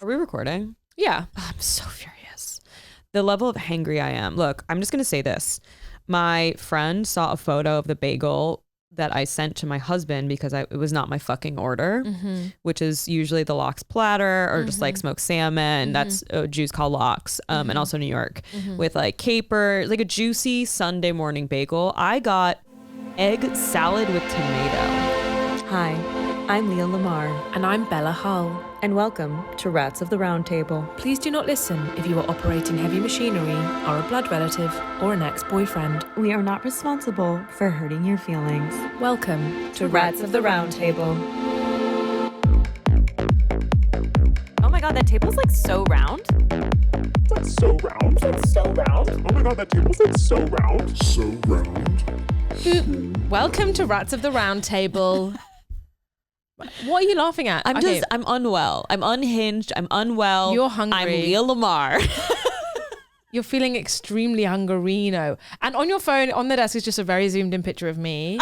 Are we recording? Yeah. Oh, I'm so furious. The level of hangry I am. Look, I'm just going to say this. My friend saw a photo of the bagel that I sent to my husband because it was not my fucking order, which is usually the lox platter or just like smoked salmon. That's Jews call lox, and also New York with like caper, like a juicy Sunday morning bagel. I got egg salad with tomato. Hi, I'm Leah Lamarr. And I'm Bella Hull. And welcome to Rats of the Roundtable. Please do not listen if you are operating heavy machinery, are a blood relative, or an ex-boyfriend. We are not responsible for hurting your feelings. Welcome to Rats of the Roundtable. Oh my god, that table's like so round. That's so round. That's so round. Oh my god, that table's like so round. So round. Welcome to Rats of the Roundtable. What are you laughing at? I'm unwell. I'm unhinged. I'm unwell. You're hungry. I'm Leah Lamarr. You're feeling extremely hungerino. And on your phone, on the desk, is just a very zoomed in picture of me.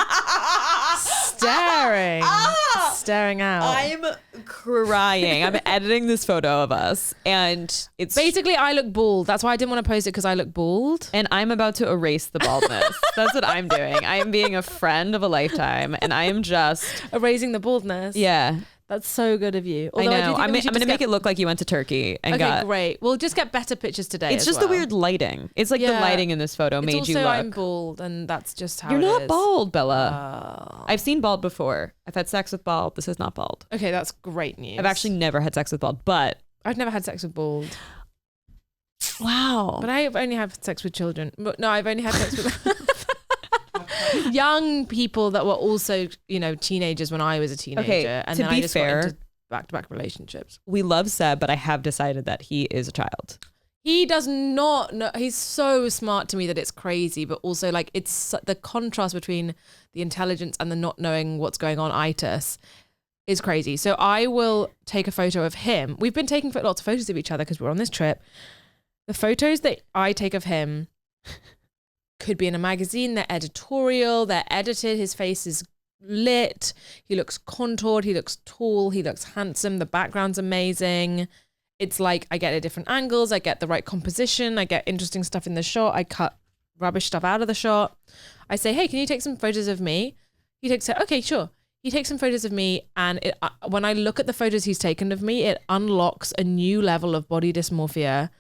Staring out. I'm crying. I'm editing this photo of us. And it's basically, I look bald. That's why I didn't want to post it, because I look bald. And I'm about to erase the baldness. That's what I'm doing. I am being a friend of a lifetime. And I am just erasing the baldness. Yeah. That's so good of you. Although I know. I'm going to make it look like you went to Turkey and okay, great. We'll just get better pictures today. It's just the weird lighting. It's like the lighting in this photo made you look. Also, I'm bald, and that's just how You're it is. You're not bald, Bella. I've seen bald before. I've had sex with bald. This is not bald. Okay, that's great news. I've actually never had sex with bald, but I've never had sex with bald. Wow. But I've only had sex with children. But no, I've only had sex with young people that were also, teenagers when I was a teenager. Okay, and to then be I just fair, got into back-to-back relationships. We love Seb, but I have decided that he is a child. He does not know. He's so smart to me that it's crazy, but also like it's the contrast between the intelligence and the not knowing what's going on itis is crazy. So I will take a photo of him. We've been taking lots of photos of each other because we're on this trip. The photos that I take of him could be in a magazine. They're editorial. They're edited. His face is lit. He looks contoured. He looks tall. He looks handsome. The background's amazing. It's like I get at different angles. I get the right composition. I get interesting stuff in the shot. I cut rubbish stuff out of the shot. I say, hey, can you take some photos of me? He takes it. Okay, sure. He takes some photos of me, and when I look at the photos he's taken of me, it unlocks a new level of body dysmorphia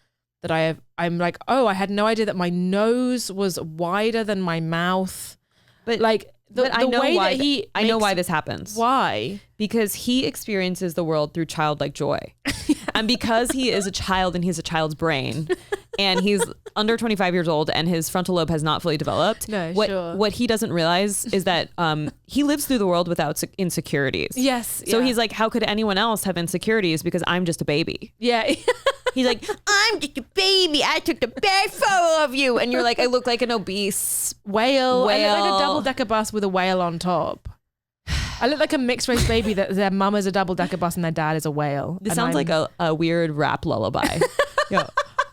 that I'm like, oh, I had no idea that my nose was wider than my mouth. But like I know why this happens. Why? Because he experiences the world through childlike joy. And because he is a child and he's a child's brain and he's under 25 years old and his frontal lobe has not fully developed. What he doesn't realize is that he lives through the world without insecurities. Yes. So he's like, how could anyone else have insecurities? Because I'm just a baby. Yeah. He's like, I'm just a baby. I took the best photo of you. And you're like, I look like an obese whale. I look like a double-decker bus with a whale on top. I look like a mixed race baby that their mum is a double-decker bus and their dad is a whale. This sounds like a weird rap lullaby. Yo,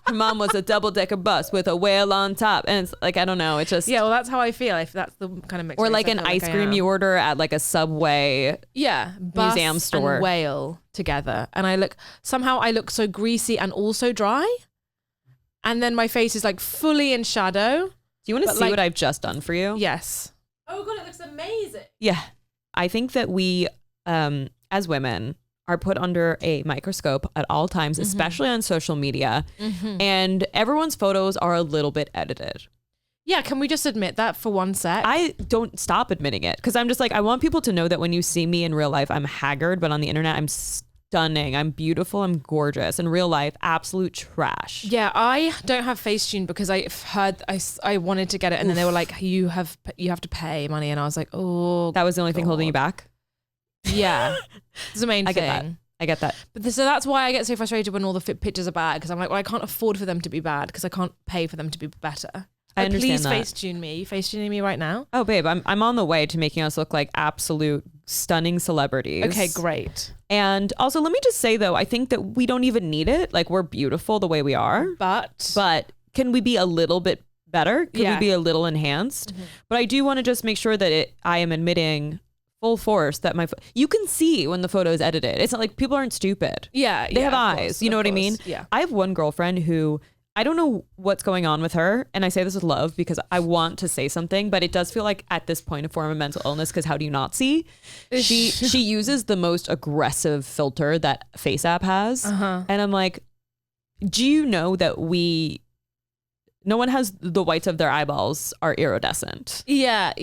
her mom was a double-decker bus with a whale on top. And it's like, I don't know. It's just... Yeah, well, that's how I feel. If that's the kind of mixed or race like an ice cream you order at like a Subway museum store. And whale together. And I look so greasy and also dry. And then my face is like fully in shadow. Do you want to see what I've just done for you? Yes. Oh God, it looks amazing. Yeah. I think that we, as women, are put under a microscope at all times, especially on social media. And everyone's photos are a little bit edited. Yeah, can we just admit that for one sec? I don't stop admitting it because I'm just like, I want people to know that when you see me in real life, I'm haggard, but on the internet, I'm stunning. I'm beautiful. I'm gorgeous. In real life, absolute trash. Yeah, I don't have Facetune because I heard I wanted to get it, and then they were like, you have to pay money, and I was like, oh, that was the only thing holding you back. Yeah, it's the main thing. I get that. But so that's why I get so frustrated when all the pictures are bad, because I'm like, well, I can't afford for them to be bad because I can't pay for them to be better. I understand that. Please Facetune me. You Facetuning me right now? Oh, babe, I'm on the way to making us look like absolute stunning celebrities. Okay, great. And also, let me just say, though, I think that we don't even need it. Like, we're beautiful the way we are. But can we be a little bit better? Can we be a little enhanced? But I do want to just make sure that I am admitting full force that you can see when the photo is edited. It's not like people aren't stupid. Yeah. They have eyes. You know what I mean? Yeah. I have one girlfriend who I don't know what's going on with her. And I say this with love because I want to say something, but it does feel like at this point a form of mental illness because how do you not see? She uses the most aggressive filter that FaceApp has. And I'm like, do you know that no one has the whites of their eyeballs are iridescent. Yeah.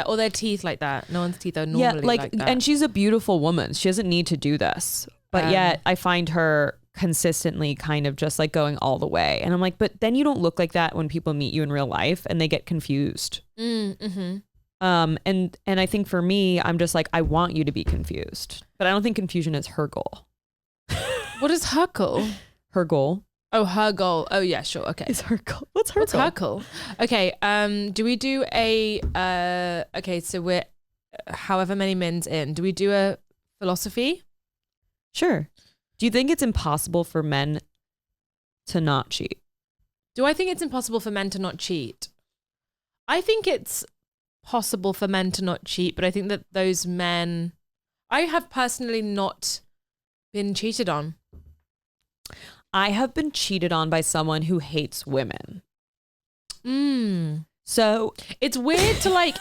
Or their teeth like that. No one's teeth are normally like that. And she's a beautiful woman. She doesn't need to do this. But yet I find her consistently kind of just like going all the way. And I'm like, but then you don't look like that when people meet you in real life and they get confused. And I think for me, I'm just like, I want you to be confused. But I don't think confusion is her goal. What is her goal? Her goal. Oh, her goal. Oh, yeah, sure. Okay. Is her goal. What's her goal? Okay. Do we do okay, so we're however many mins in. Do we do a philosophy? Sure. Do you think it's impossible for men to not cheat? Do I think it's impossible for men to not cheat? I think it's possible for men to not cheat, but I think that those men, I have personally not been cheated on. I have been cheated on by someone who hates women. So it's weird to like,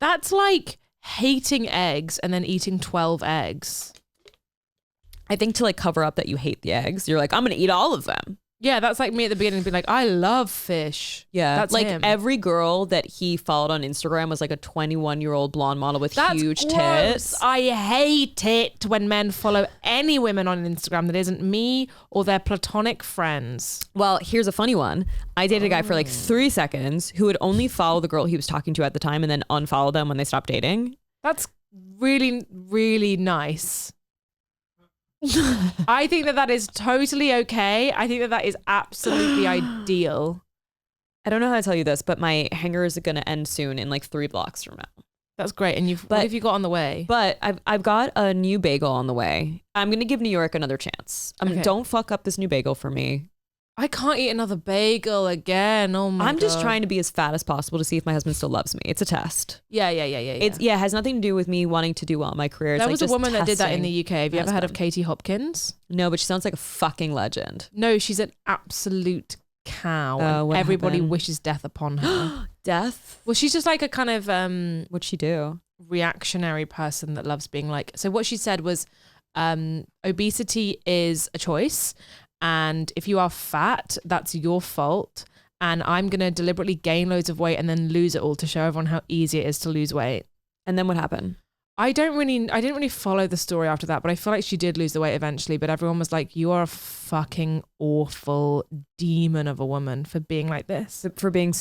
that's like hating eggs and then eating 12 eggs. I think to like cover up that you hate the eggs, you're like, I'm going to eat all of them. Yeah, that's like me at the beginning being like, I love fish. Yeah. That's like him. every girl that he followed on Instagram was like a 21-year-old blonde model with huge gross. tits. I hate it when men follow any women on Instagram that isn't me or their platonic friends. Well, here's a funny one. I dated a guy for like 3 seconds who would only follow the girl he was talking to at the time and then unfollow them when they stopped dating. That's really, really nice. I think that is totally okay. I think that is absolutely ideal. I don't know how to tell you this, but my hanger is going to end soon in like 3 blocks from now. That's great. And what have you got on the way? But I've got a new bagel on the way. I'm going to give New York another chance. Okay. Don't fuck up this new bagel for me. I can't eat another bagel again. Oh my God. I'm just trying to be as fat as possible to see if my husband still loves me. It's a test. Yeah. It has nothing to do with me wanting to do well in my career. There It's was like a woman that did that in testing the UK. Have you ever heard of Katie Hopkins? No, but she sounds like a fucking legend. No, she's an absolute cow. And what everybody happened? wishes death upon her. Death? Well, she's just like a kind of What'd she do? reactionary person that loves being like. So what she said was, obesity is a choice. And if you are fat, that's your fault. And I'm going to deliberately gain loads of weight and then lose it all to show everyone how easy it is to lose weight. And then what happened? I didn't really follow the story after that, but I feel like she did lose the weight eventually. But everyone was like, you are a fucking awful demon of a woman for being like this. For being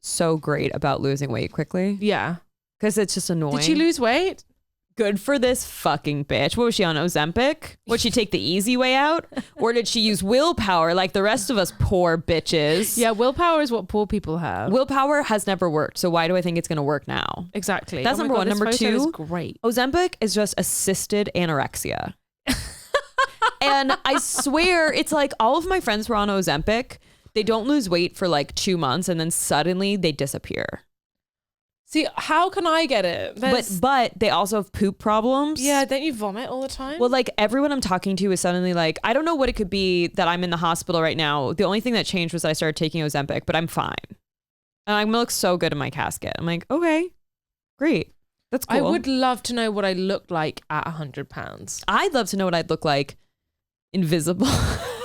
so great about losing weight quickly? Yeah. Because it's just annoying. Did she lose weight? Good for this fucking bitch. What was she on, Ozempic? Would she take the easy way out? Or did she use willpower like the rest of us poor bitches? Yeah, willpower is what poor people have. Willpower has never worked. So why do I think it's going to work now? Exactly. That's number one. Number two, is great. Ozempic is just assisted anorexia. And I swear, it's like all of my friends were on Ozempic. They don't lose weight for like 2 months and then suddenly they disappear. See, how can I get it? But they also have poop problems. Yeah, don't you vomit all the time? Well, like everyone I'm talking to is suddenly like, I don't know what it could be that I'm in the hospital right now. The only thing that changed was that I started taking Ozempic, but I'm fine. And I'm gonna look so good in my casket. I'm like, okay, great. That's cool. I would love to know what I looked like at 100 pounds. I'd love to know what I'd look like invisible.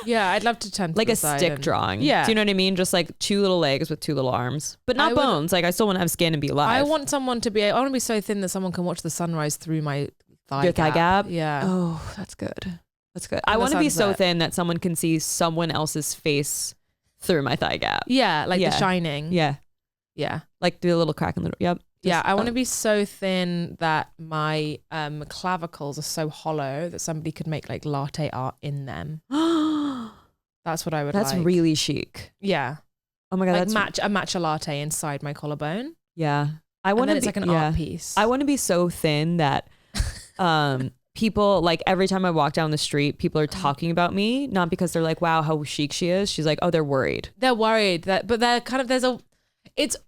Yeah, I'd love to turn to like the a side stick and- drawing. Yeah. Do you know what I mean? Just like 2 little legs with 2 little arms, but not bones. Like I still want to have skin and be alive. I want someone to be, I want to be so thin that someone can watch the sunrise through my thigh Your thigh gap? Yeah. Oh, that's good. That's good. I And the want to be so sunset. thin that someone can see someone else's face through my thigh gap. Yeah, like Yeah. The Shining. Yeah. Yeah. Like the little crack in the, yep. Yeah, Just, I want to be so thin that my clavicles are so hollow that somebody could make like latte art in them. That's what I would That's like. really chic. Yeah. Oh my God. Like That's a matcha latte inside my collarbone. yeah. I And want then to it's be like an yeah. art piece. I want to be so thin that people like every time I walk down the street, people are talking about me, not because they're like, wow, how chic she is. She's like, oh, they're worried. They're worried that, but they're kind of,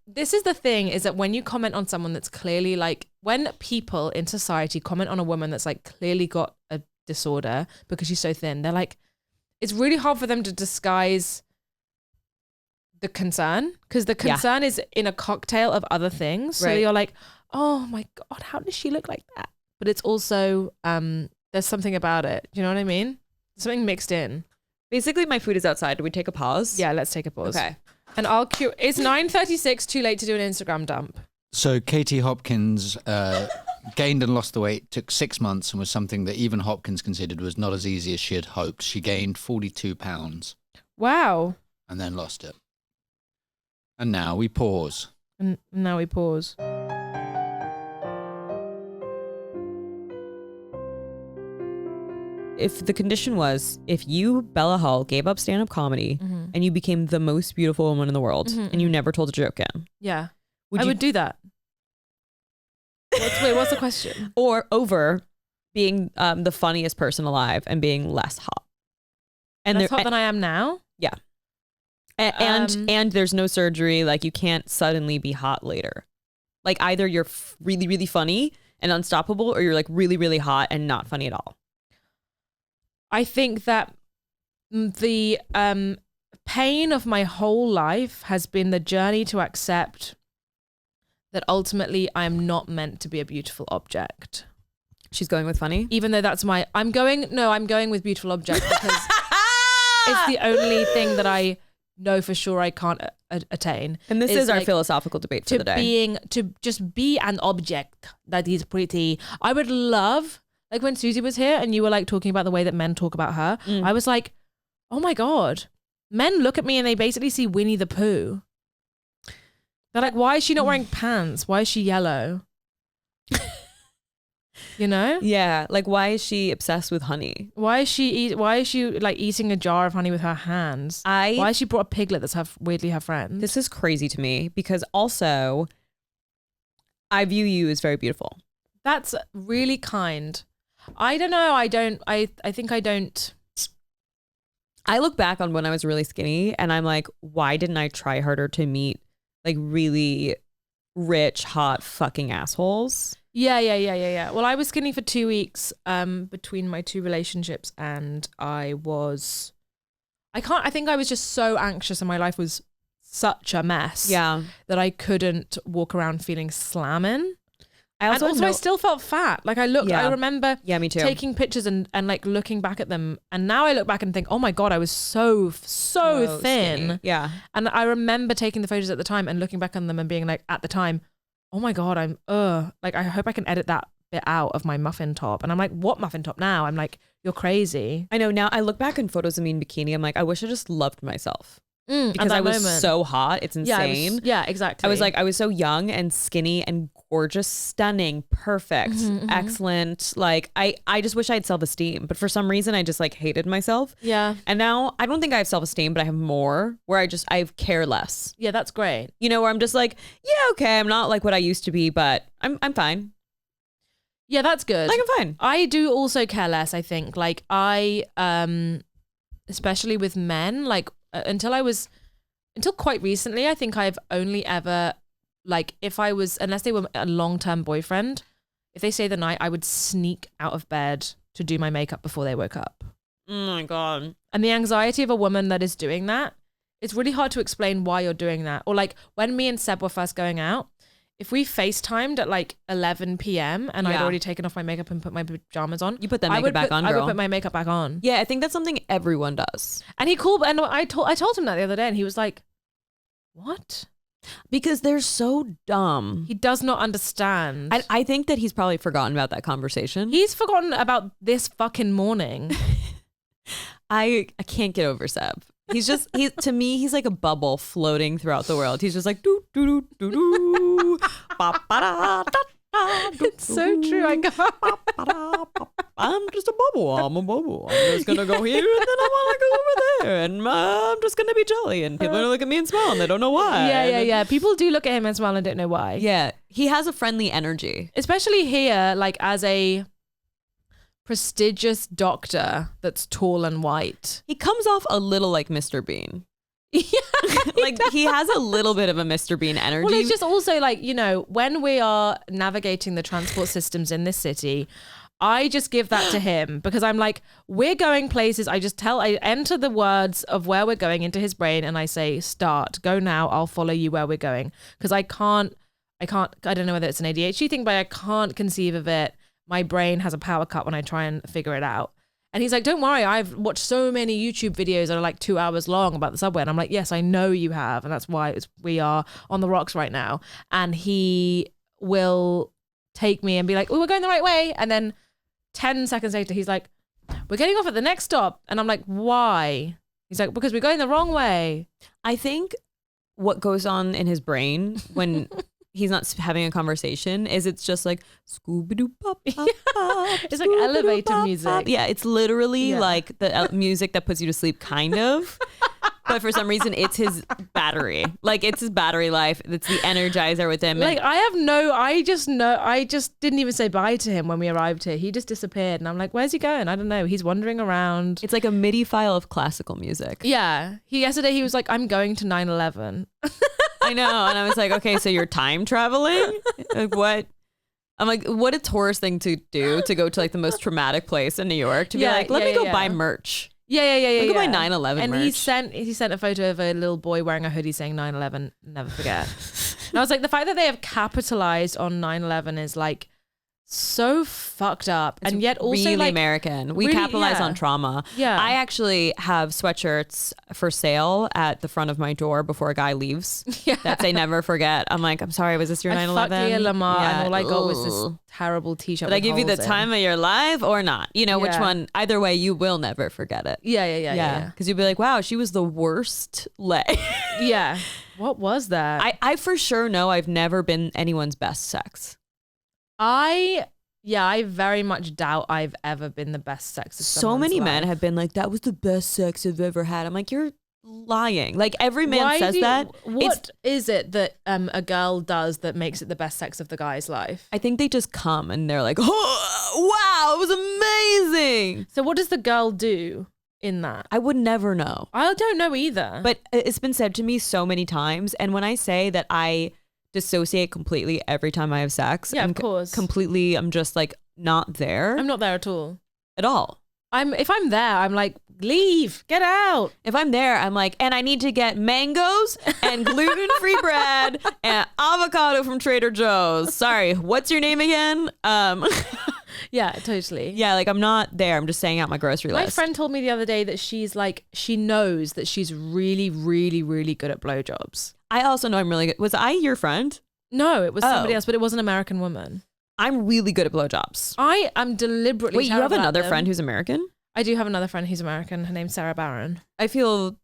this is the thing, is that when you comment on someone that's clearly like, when people in society comment on a woman that's like clearly got a disorder because she's so thin, they're like, it's really hard for them to disguise the concern, because the concern is in a cocktail of other things. So you're like, oh my God, how does she look like that? But it's also, there's something about it. Do you know what I mean? Something mixed in. Basically, my food is outside. Do we take a pause? Yeah, let's take a pause. Okay. And I'll cue. It's 9:36. Too late to do an Instagram dump. So Katie Hopkins gained and lost the weight, took 6 months, and was something that even Hopkins considered was not as easy as she had hoped. She gained 42 pounds. Wow. And then lost it. And now we pause. And now we pause. If the condition was, if you, Bella Hull, gave up stand-up comedy and you became the most beautiful woman in the world and you never told a joke again. Yeah. I would do that. What's the question? Or over being the funniest person alive and being less hot. And less hot than I am now? Yeah. And there's no surgery. Like, you can't suddenly be hot later. Like, either you're really, really funny and unstoppable, or you're like really, really hot and not funny at all. I think that the pain of my whole life has been the journey to accept that ultimately I'm not meant to be a beautiful object. She's going with funny? Even though that's I'm going with beautiful object because it's the only thing that I know for sure I can't attain. And this is our philosophical debate for the day. To just be an object that is pretty. I would love, like when Susie was here and you were like talking about the way that men talk about her, I was like, oh my God, men look at me and they basically see Winnie the Pooh. They're like, why is she not wearing pants? Why is she yellow? You know? Yeah. Like, why is she obsessed with honey? Why is she like eating a jar of honey with her hands? Why has she brought a piglet that's weirdly her friend? This is crazy to me because also I view you as very beautiful. That's really kind. I don't know. I think I don't. I look back on when I was really skinny and I'm like, why didn't I try harder to meet like really rich, hot fucking assholes? Yeah. Well, I was skinny for 2 weeks between my two relationships, and I think I was just so anxious and my life was such a mess. Yeah. That I couldn't walk around feeling slamming. I still felt fat. Like I remember me too. taking pictures and like looking back at them. And now I look back and think, oh my God, I was so thin. Skinny. Yeah. And I remember taking the photos at the time and looking back on them and being like, at the time, oh my God, I'm like, I hope I can edit that bit out of my muffin top. And I'm like, what muffin top now? I'm like, you're crazy. I know. Now I look back in photos of me in bikini. I'm like, I wish I just loved myself. Because I was so hot. It's insane. Yeah, exactly. I was so young and skinny and gorgeous, stunning, perfect, excellent. Like I just wish I had self-esteem, but for some reason I just like hated myself. Yeah. And now I don't think I have self-esteem, but I have more where I care less. Yeah, that's great. You know, where I'm just like, yeah, okay, I'm not like what I used to be, but I'm fine. Yeah, that's good. Like I'm fine. I do also care less, I think. Like I especially with men, like until quite recently, I think I've only ever, like, unless they were a long-term boyfriend, if they stayed the night, I would sneak out of bed to do my makeup before they woke up. Oh my God. And the anxiety of a woman that is doing that, it's really hard to explain why you're doing that. Or like when me and Seb were first going out, if we FaceTimed at like 11 p.m. and I'd already taken off my makeup and put my pajamas on. You put that makeup back on, girl. I would put my makeup back on. Yeah, I think that's something everyone does. And he called, and I told him that the other day and he was like, what? Because they're so dumb. He does not understand. I think that he's probably forgotten about that conversation. He's forgotten about this fucking morning. I can't get over Seb. To me, he's like a bubble floating throughout the world. He's just like doo doo doo doo doo. It's so true. I'm just a bubble. I'm a bubble. I'm just gonna go here and then I want to go over there, and I'm just gonna be jelly, and people are gonna look at me and smile, and they don't know why. Yeah. People do look at him and smile and don't know why. Yeah, he has a friendly energy, especially here, like as a prestigious doctor that's tall and white. He comes off a little like Mr. Bean. Like he has a little bit of a Mr. Bean energy. Well, it's just also like, you know, when we are navigating the transport systems in this city, I just give that to him because I'm like, we're going places. I enter the words of where we're going into his brain and I say, start, go now. I'll follow you where we're going. Because I don't know whether it's an ADHD thing, but I can't conceive of it. My brain has a power cut when I try and figure it out. And he's like, don't worry, I've watched so many YouTube videos that are like 2 hours long about the subway. And I'm like, yes, I know you have. And that's why we are on the rocks right now. And he will take me and be like, oh, we're going the right way. And then 10 seconds later, he's like, we're getting off at the next stop. And I'm like, why? He's like, because we're going the wrong way. I think what goes on in his brain when he's not having a conversation is it's just like Scooby-Doo-pop. It's like elevator music. Yeah, it's literally like the music that puts you to sleep, kind of. But for some reason, it's his battery. Like, it's his battery life. It's the energizer with him. Like, I just didn't even say bye to him when we arrived here. He just disappeared. And I'm like, where's he going? I don't know. He's wandering around. It's like a MIDI file of classical music. Yeah. Yesterday, he was like, I'm going to 9/11. I know. And I was like, okay, so you're time traveling? Like, what? I'm like, what a tourist thing to do, to go to like the most traumatic place in New York, to be like, let me go buy merch. Yeah. Look at my 9/11 and merch. he sent a photo of a little boy wearing a hoodie saying 9/11, never forget. And I was like, the fact that they have capitalized on 9/11 is like so fucked up. It's and yet also really like American. We really, capitalize on trauma. Yeah. I actually have sweatshirts for sale at the front of my door before a guy leaves that say never forget. I'm like, I'm sorry, was this your 9/11? Fuck Leah Lamarr, and all I got was this terrible t-shirt. Did I give you the time of your life or not? You know, which one? Either way, you will never forget it. Yeah. Because you'll be like, wow, she was the worst Yeah. What was that? I for sure know I've never been anyone's best sex. I very much doubt I've ever been the best sex of So many life. men have been like, that was the best sex I've ever had. I'm like, you're lying. Like, every man says that. What is it that a girl does that makes it the best sex of the guy's life? I think they just come and they're like, oh, wow, it was amazing. So what does the girl do in that? I would never know. I don't know either. But it's been said to me so many times. And when I say that I dissociate completely every time I have sex, of course. I'm just like not there. I'm not there at all. At all. If I'm there, I'm like, leave, get out. If I'm there, I'm like, and I need to get mangoes and gluten-free bread and avocado from Trader Joe's. Sorry, what's your name again? Yeah, totally. Yeah, like I'm not there. I'm just saying out my grocery list. My friend told me the other day that she's like, she knows that she's really, really, really good at blowjobs. I also know I'm really good. Was I your friend? No, it was somebody else, but it was an American woman. I'm really good at blowjobs. I am deliberately Wait, you have terrible at another them. friend who's American? I do have another friend who's American. Her name's Sarah Barron. I feel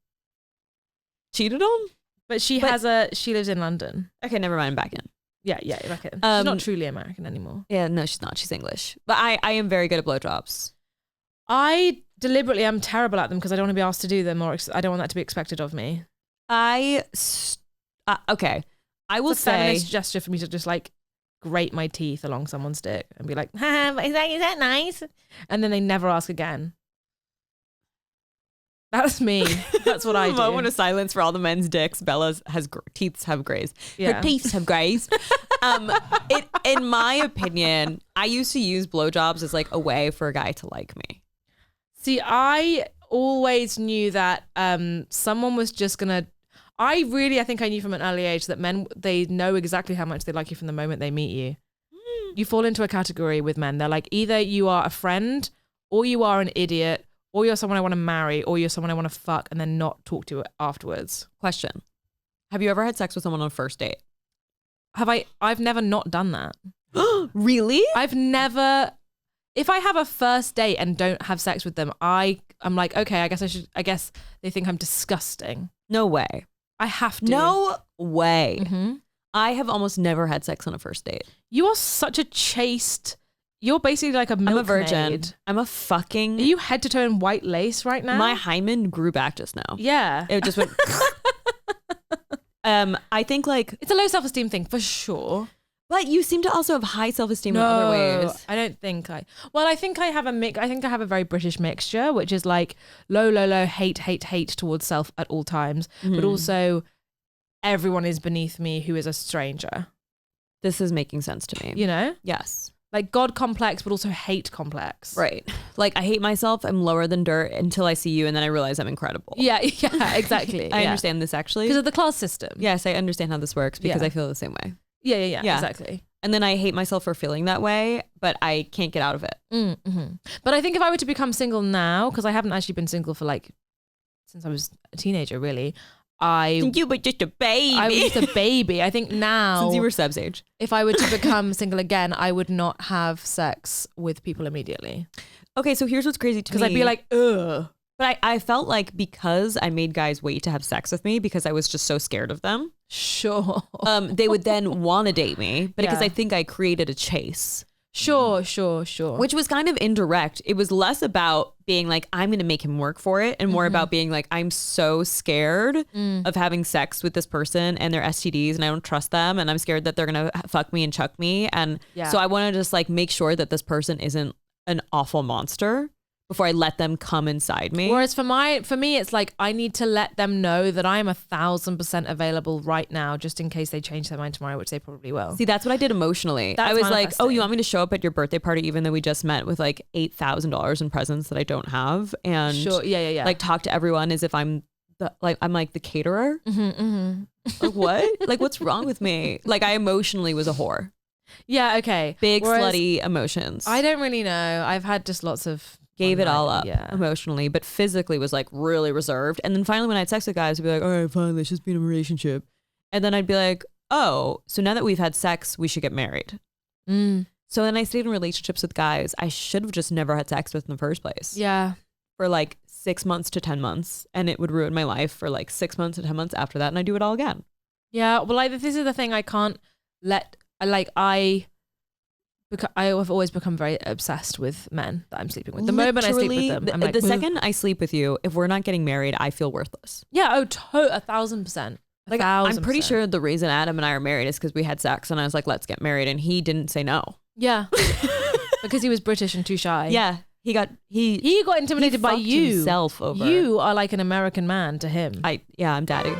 cheated on? But she lives in London. Okay, never mind. I'm back in. Yeah, back in. She's not truly American anymore. Yeah, no, she's not. She's English. But I am very good at blowjobs. I deliberately am terrible at them because I don't want to be asked to do them, or I don't want that to be expected of me. Okay. I will It's a say feminist gesture for me to just like grate my teeth along someone's dick and be like, is that nice? And then they never ask again. That's me. That's what I do. Moment of silence for all the men's dicks. Bella's teeth have grays. Yeah. Her teeth have grays. In my opinion, I used to use blowjobs as like a way for a guy to like me. See, I always knew that someone was just gonna. I think I knew from an early age that men, they know exactly how much they like you from the moment they meet you. You fall into a category with men. They're like, either you are a friend, or you are an idiot, or you're someone I want to marry, or you're someone I want to fuck and then not talk to afterwards. Question. Have you ever had sex with someone on a first date? I've never not done that. Really? I've never. If I have a first date and don't have sex with them, I'm like, okay, I guess they think I'm disgusting. No way. I have to. No way. Mm-hmm. I have almost never had sex on a first date. You are such a chaste. You're basically like a milkmaid. I'm a virgin. I'm a fucking. Are you head to toe in white lace right now? My hymen grew back just now. Yeah. It just went. I think like it's a low self-esteem thing for sure. But you seem to also have high self-esteem in other ways. I don't think I. Well, I think I have a mix. I think I have a very British mixture, which is like low, hate towards self at all times, but also everyone is beneath me who is a stranger. This is making sense to me. You know? Yes. Like God complex, but also hate complex. Right. Like I hate myself. I'm lower than dirt until I see you, and then I realize I'm incredible. Yeah, exactly. I understand this actually. Because of the class system. Yes, I understand how this works because I feel the same way. Yeah, exactly. And then I hate myself for feeling that way, but I can't get out of it. Mm-hmm. But I think if I were to become single now, because I haven't actually been single for like, since I was a teenager, really. Since you were just a baby. I was just a baby. I think now. Since you were Seb's age. If I were to become single again, I would not have sex with people immediately. Okay, so here's what's crazy to me. Because I'd be like, ugh. But I felt like because I made guys wait to have sex with me because I was just so scared of them. Sure. They would then want to date me, but because I think I created a chase. Sure. Which was kind of indirect. It was less about being like, I'm going to make him work for it, and more about being like, I'm so scared of having sex with this person and their STDs, and I don't trust them, and I'm scared that they're going to fuck me and chuck me. And so I want to just like make sure that this person isn't an awful monster before I let them come inside me. Whereas for me, it's like I need to let them know that I am 1,000% available right now, just in case they change their mind tomorrow, which they probably will. See, that's what I did emotionally. That's I was like, manifesting. oh, you want me to show up at your birthday party even though we just met with like $8,000 in presents that I don't have, and sure, yeah. like talk to everyone as if I'm the caterer. Like what? Like what's wrong with me? Like I emotionally was a whore. Yeah, okay. Big slutty emotions. I don't really know. I've had just lots of gave it all up emotionally, but physically was like really reserved. And then finally when I had sex with guys, I'd be like, all right, fine, let's just be in a relationship. And then I'd be like, oh, so now that we've had sex, we should get married. So then I stayed in relationships with guys I should have just never had sex with in the first place. Yeah. For like 6 months to 10 months. And it would ruin my life for like 6 months to 10 months after that. And I do it all again. Yeah. Well, like this is the thing I can't let, I have always become very obsessed with men that I'm sleeping with. The moment I sleep with them, I'm like, the second I sleep with you, if we're not getting married, I feel worthless. Yeah, 1,000%. Like, I'm pretty sure the reason Adam and I are married is because we had sex and I was like, let's get married. And he didn't say no. Yeah. Because he was British and too shy. Yeah. He got intimidated by you. Himself over. You are like an American man to him. I'm daddy.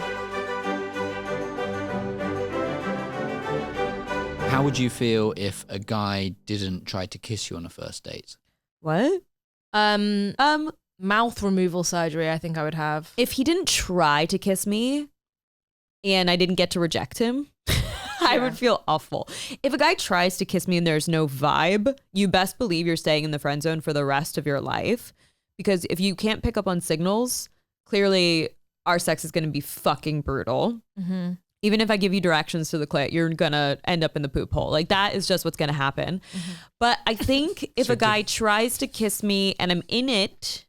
How would you feel if a guy didn't try to kiss you on a first date? What? Mouth removal surgery, I think I would have. If he didn't try to kiss me and I didn't get to reject him, I would feel awful. If a guy tries to kiss me and there's no vibe, you best believe you're staying in the friend zone for the rest of your life. Because if you can't pick up on signals, clearly our sex is going to be fucking brutal. Mm-hmm. Even if I give you directions to the clit, you're going to end up in the poop hole. Like that is just what's going to happen. Mm-hmm. But I think if a guy tries to kiss me and I'm in it,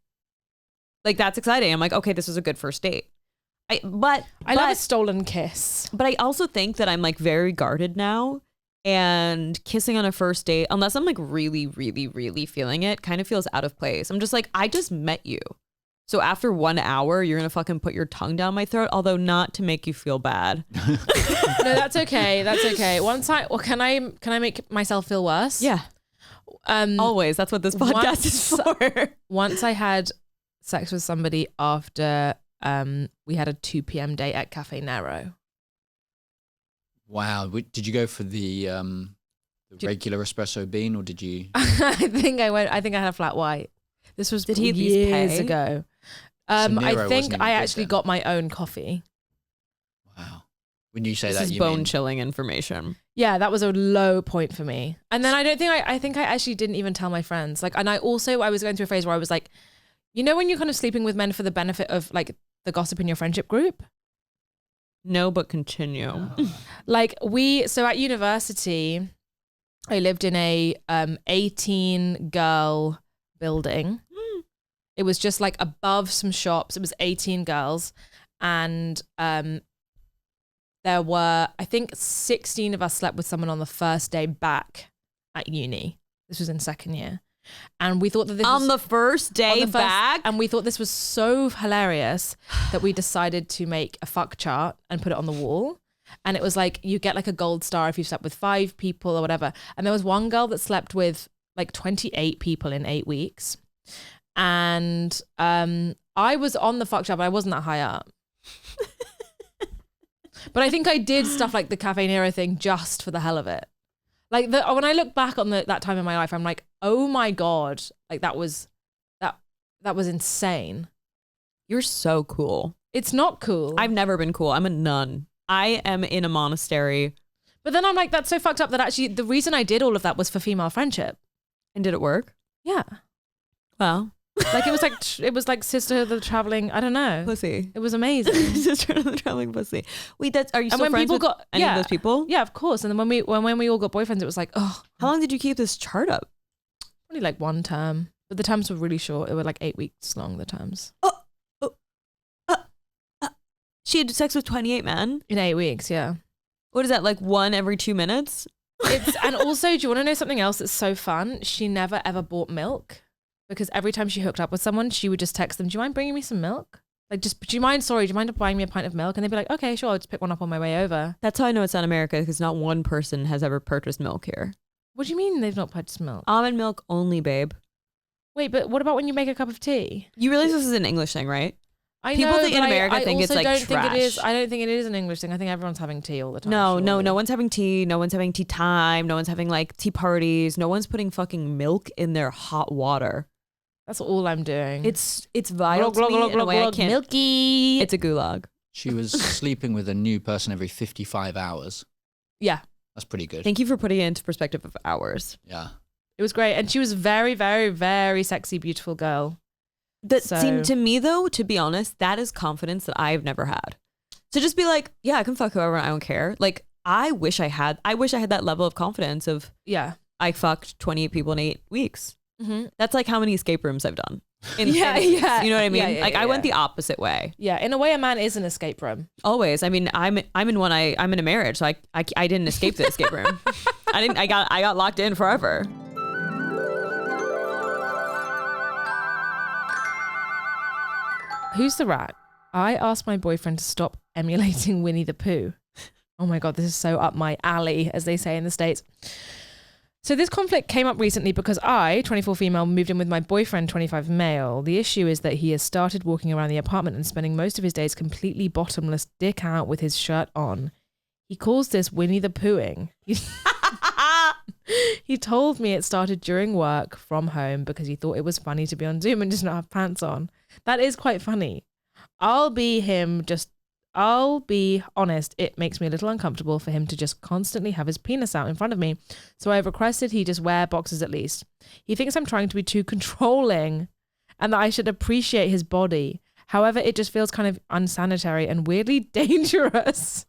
like that's exciting. I'm like, okay, this was a good first date. I love a stolen kiss. But I also think that I'm like very guarded now, and kissing on a first date, unless I'm like really, really, really feeling it, kind of feels out of place. I'm just like, I just met you. So after 1 hour, you're going to fucking put your tongue down my throat, although not to make you feel bad. No, that's okay. That's okay. Can I make myself feel worse? Yeah. Always. That's what this podcast is for. Once I had sex with somebody after we had a 2 p.m. date at Cafe Nero. Wow. Did you go for the regular espresso bean, or did you? I think I had a flat white. This was years ago. I think I actually got my own coffee. Wow. When you say this that, is you bone mean chilling information. Yeah, that was a low point for me. And then I think I actually didn't even tell my friends. Like, and I was going through a phase where I was like, you know, when you're kind of sleeping with men for the benefit of like the gossip in your friendship group? No, but continue. So at university, I lived in a 18 girl building. It was just like above some shops. It was 18 girls. And there were, I think 16 of us slept with someone on the first day back at uni. This was in second year. And we thought that the first day back? And we thought this was so hilarious that we decided to make a fuck chart and put it on the wall. And it was like, you get like a gold star if you've slept with 5 people or whatever. And there was one girl that slept with like 28 people in 8 weeks. And I was on the fuck job, but I wasn't that high up. But I think I did stuff like the Cafe Nero thing just for the hell of it. Like when I look back on that time in my life, I'm like, oh my God, like that was insane. You're so cool. It's not cool. I've never been cool. I'm a nun. I am in a monastery. But then I'm like, that's so fucked up that actually the reason I did all of that was for female friendship. And did it work? Yeah. Well, like it was like Sisterhood of the Traveling. I don't know. Pussy. It was amazing. Sisterhood of the Traveling Pussy. Wait, are you still when friends people with got any of those people? Yeah, of course. And then when we all got boyfriends, it was like, oh, how long did you keep this chart up? Only like 1 term, but the terms were really short. It were like 8 weeks long. The terms. She had sex with 28 men in 8 weeks. Yeah. What is that, like 1 every 2 minutes? And also, do you want to know something else that's so fun? She never ever bought milk, because every time she hooked up with someone, she would just text them, do you mind bringing me some milk? Like, do you mind buying me a pint of milk? And they'd be like, okay, sure, I'll just pick one up on my way over. That's how I know it's not America, because not one person has ever purchased milk here. What do you mean they've not purchased milk? Almond milk only, babe. Wait, but what about when you make a cup of tea? You realize this is an English thing, right? People think in America think it's like trash. I don't think it is an English thing. I think everyone's having tea all the time. No one's having tea. No one's having tea time. No one's having like tea parties. No one's putting fucking milk in their hot water. That's all I'm doing. It's vile to me in a way I can't. Milky. It's a gulag. She was sleeping with a new person every 55 hours. Yeah. That's pretty good. Thank you for putting it into perspective of hours. Yeah. It was great. And she was very, very, very sexy, beautiful girl. That seemed to me, though, to be honest, that is confidence that I've never had. To just be like, yeah, I can fuck whoever, I don't care. Like, I wish I had that level of confidence of, yeah, I fucked 28 people in 8 weeks. Mm-hmm. That's like how many escape rooms I've done. Yeah. You know what I mean? I went the opposite way. Yeah, in a way, a man is an escape room. Always. I mean, I'm in one. I'm in a marriage, so I didn't escape the escape room. I got locked in forever. Who's the rat? I asked my boyfriend to stop emulating Winnie the Pooh. Oh my God, this is so up my alley, as they say in the States. So this conflict came up recently because I, 24 female, moved in with my boyfriend, 25 male. The issue is that he has started walking around the apartment and spending most of his days completely bottomless, dick out with his shirt on. He calls this Winnie the Poohing. He told me it started during work from home because he thought it was funny to be on Zoom and just not have pants on. That is quite funny. I'll be honest, it makes me a little uncomfortable for him to just constantly have his penis out in front of me. So I've requested he just wear boxers at least. He thinks I'm trying to be too controlling and that I should appreciate his body. However, it just feels kind of unsanitary and weirdly dangerous.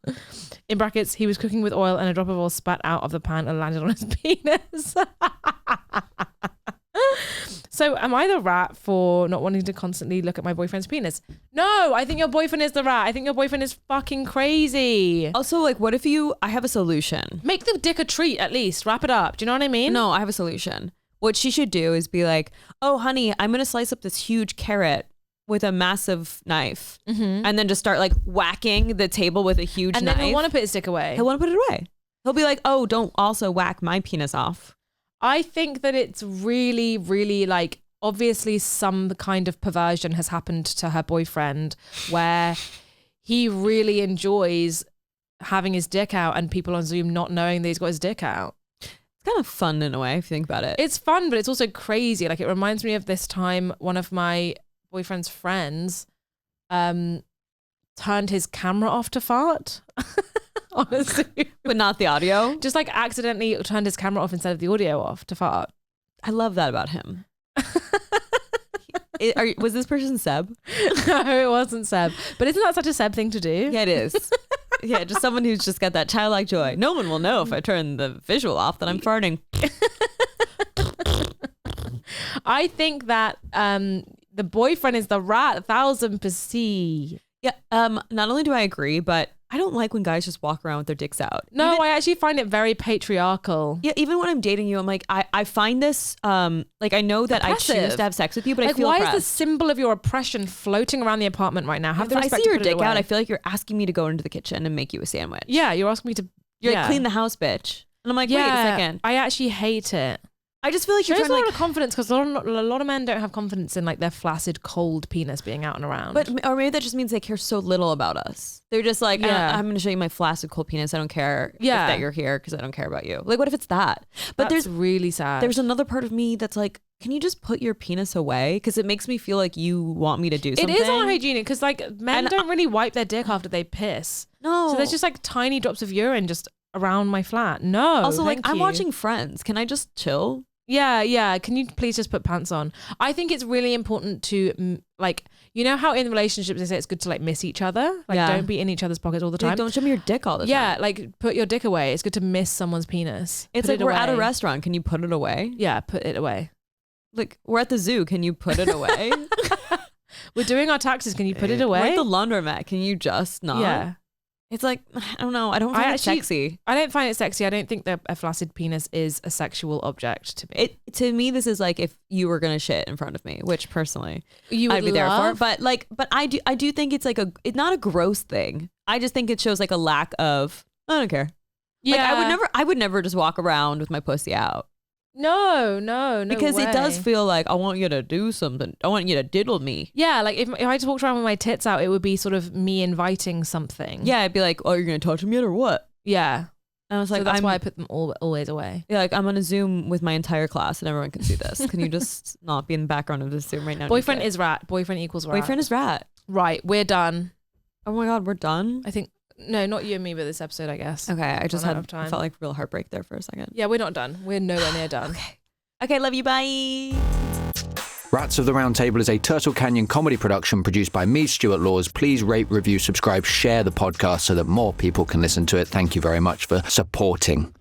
In brackets, he was cooking with oil and a drop of oil spat out of the pan and landed on his penis. So am I the rat for not wanting to constantly look at my boyfriend's penis? No, I think your boyfriend is the rat. I think your boyfriend is fucking crazy. Also, like, what if I have a solution. Make the dick a treat at least. Wrap it up. Do you know what I mean? No, I have a solution. What she should do is be like, oh, honey, I'm going to slice up this huge carrot with a massive knife, and then just start like whacking the table with a huge knife. And then he'll want to put his dick away. He'll want to put it away. He'll be like, oh, don't also whack my penis off. I think that it's really, really like, obviously some kind of perversion has happened to her boyfriend where he really enjoys having his dick out and people on Zoom not knowing that he's got his dick out. It's kind of fun in a way, if you think about it. It's fun, but it's also crazy. Like, it reminds me of this time one of my boyfriend's friends turned his camera off to fart. Honestly. But not the audio? Just like accidentally turned his camera off instead of the audio off to fart. I love that about him. Was this person Seb? No, it wasn't Seb. But isn't that such a Seb thing to do? Yeah, it is. Yeah, just someone who's just got that childlike joy. No one will know if I turn the visual off that I'm farting. I think that the boyfriend is the rat, 1000%. Yeah, not only do I agree, but I don't like when guys just walk around with their dicks out. No, I actually find it very patriarchal. Yeah, even when I'm dating you, I'm like, I find this, like, I know that Oppressive. I choose to have sex with you, but Like, I feel why oppressed. is the symbol of your oppression floating around the apartment right now? Have the If I respect see to your put it dick out, away. I feel like you're asking me to go into the kitchen and make you a sandwich. Yeah, you're asking me to. You're like, clean the house, bitch. And I'm like, wait a second. I actually hate it. I just feel like Shows you're a trying lot to of confidence because a lot of men don't have confidence in like their flaccid, cold penis being out and around. or maybe that just means they care so little about us. They're just like, I'm going to show you my flaccid cold penis. I don't care that you're here because I don't care about you. Like, what if it's that? But that's really sad. There's another part of me that's like, can you just put your penis away? Because it makes me feel like you want me to do something. It is unhygienic because like men don't really wipe their dick after they piss. No. So there's just like tiny drops of urine just around my flat. No. Also, like, I'm you. watching Friends. Can I just chill? Yeah. Can you please just put pants on? I think it's really important to like, you know how in relationships they say it's good to like miss each other? Like don't be in each other's pockets all the time. Like, don't show me your dick all the time. Yeah, like put your dick away. It's good to miss someone's penis. It's Put like it we're away. at a restaurant. Can you put it away? Yeah, put it away. Like we're at the zoo. Can you put it away? We're doing our taxes. Can you put it We're away? at the laundromat. Can you just not? Yeah. It's like, I don't know. I don't find it sexy. I don't find it sexy. I don't think that a flaccid penis is a sexual object to me. To me, this is like if you were gonna shit in front of me, which personally you would I'd be there for. But I do think it's like it's not a gross thing. I just think it shows like a lack of, I don't care. Yeah. Like I would never just walk around with my pussy out. No Because way. it does feel like I want you to do something. I want you to diddle me. Yeah, like if I just walked around with my tits out, it would be sort of me inviting something. Yeah, I'd be like, oh, you're gonna touch me yet or what? Yeah. And I was like, so that's why I put them always away. Yeah, like I'm on a Zoom with my entire class and everyone can see this. Can you just not be in the background of the Zoom right now? Boyfriend is rat. Boyfriend equals rat. Boyfriend is rat. Right, we're done. Oh my God, we're done? I think, no, not you and me, but this episode, I guess. Okay, I just Run out had of time. I felt like real heartbreak there for a second. Yeah, we're not done. We're nowhere near done. Okay, love you, bye. Rats of the Roundtable is a Turtle Canyon comedy production produced by me, Stuart Laws. Please rate, review, subscribe, share the podcast so that more people can listen to it. Thank you very much for supporting.